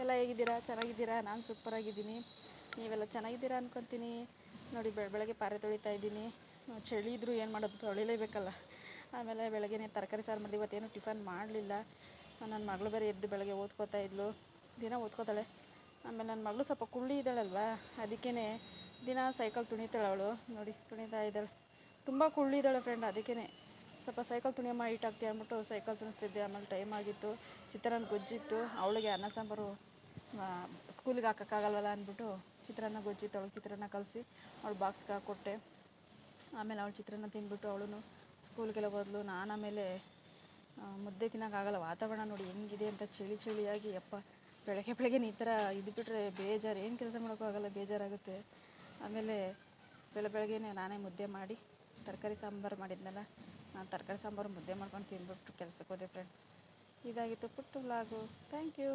ಎಲ್ಲ ಹೇಗಿದ್ದೀರಾ? ಚೆನ್ನಾಗಿದ್ದೀರಾ? ನಾನು ಸೂಪರಾಗಿದ್ದೀನಿ. ನೀವೆಲ್ಲ ಚೆನ್ನಾಗಿದ್ದೀರಾ ಅಂದ್ಕೊತೀನಿ. ನೋಡಿ ಬೆಳಗ್ಗೆ ಪಾರೆ ತೊಳಿತಾ ಇದ್ದೀನಿ. ಚಳಿ ಇದ್ದರೂ ಏನು ಮಾಡೋದು, ತೊಳಿಲೇಬೇಕಲ್ಲ. ಆಮೇಲೆ ಬೆಳಗ್ಗೆನೇ ತರಕಾರಿ ಸಾರು ಮಾಡಿದೆ. ಇವತ್ತೇನು ಟಿಫನ್ ಮಾಡಲಿಲ್ಲ. ನನ್ನ ಮಗಳು ಬೇರೆ ಎದ್ದು ಬೆಳಗ್ಗೆ ಓದ್ಕೋತಾ ಇದ್ಲು, ದಿನ ಓದ್ಕೋತಾಳೆ. ಆಮೇಲೆ ನನ್ನ ಮಗಳು ಸ್ವಲ್ಪ ಕುಳ್ಳಿ ಇದ್ದಾಳಲ್ವಾ, ಅದಕ್ಕೇ ದಿನ ಸೈಕಲ್ ತುಣಿತಾಳೆ ಅವಳು. ನೋಡಿ ತುಣಿತಾ ಇದ್ದಾಳೆ, ತುಂಬ ಕುಳ್ಳಿ ಇದ್ದಾಳೆ ಫ್ರೆಂಡ್. ಅದಕ್ಕೇ ಸ್ವಲ್ಪ ಸೈಕಲ್ ತುಣಿಯಮ್ಮ ಹೈಟ್ ಆಗ್ತೀಯ ಅಂದ್ಬಿಟ್ಟು ಸೈಕಲ್ ತುಣಿಸ್ತಿದ್ದೆ. ಆಮೇಲೆ ಟೈಮ್ ಆಗಿತ್ತು, ಚಿತ್ರಾನ್ನ ಗೊಜ್ಜಿತ್ತು. ಅವಳಿಗೆ ಅನ್ನ ಸಾಂಬಾರು ಸ್ಕೂಲಿಗೆ ಹಾಕೋಕ್ಕಾಗಲ್ವಲ್ಲ ಅಂದ್ಬಿಟ್ಟು ಚಿತ್ರಾನ್ನ ಗೊಜ್ಜಿತ್ತು. ಅವಳಿಗೆ ಚಿತ್ರಾನ್ನ ಕಲಸಿ ಅವಳು ಬಾಕ್ಸ್ಗೆ ಹಾಕ್ಕೊಟ್ಟೆ. ಆಮೇಲೆ ಅವಳು ಚಿತ್ರಾನ್ನ ತಿಂದ್ಬಿಟ್ಟು ಅವಳು ಸ್ಕೂಲ್ಗೆಲ್ಲ ಹೋದ್ಲು. ನಾನು ಆಮೇಲೆ ಮುದ್ದೆ ತಿನ್ನೋಕ್ಕಾಗಲ್ಲ, ವಾತಾವರಣ ನೋಡಿ ಹೆಂಗಿದೆ ಅಂತ, ಚಳಿಯಾಗಿ ಅಪ್ಪ ಬೆಳಗ್ಗೆ ಈ ಥರ ಇದ್ಬಿಟ್ರೆ ಬೇಜಾರು, ಏನು ಕೆಲಸ ಮಾಡೋಕ್ಕೂ ಆಗಲ್ಲ, ಬೇಜಾರಾಗುತ್ತೆ. ಆಮೇಲೆ ಬೆಳಗ್ಗೆನೇ ನಾನೇ ಮುದ್ದೆ ಮಾಡಿ ತರಕಾರಿ ಸಾಂಬಾರು ಮಾಡಿದ್ನಲ್ಲ, ನಾನು ತರಕಾರಿ ಸಾಂಬಾರು ಮುದ್ದೆ ಮಾಡ್ಕೊಂಡು ತಿಂದ್ಬಿಟ್ಟು ಕೆಲಸಕ್ಕೆ ಹೋದೆ ಫ್ರೆಂಡ್. ಇದಾಗಿತ್ತು ಪುಟ್ಟು ವ್ಲಾಗು. Thank you.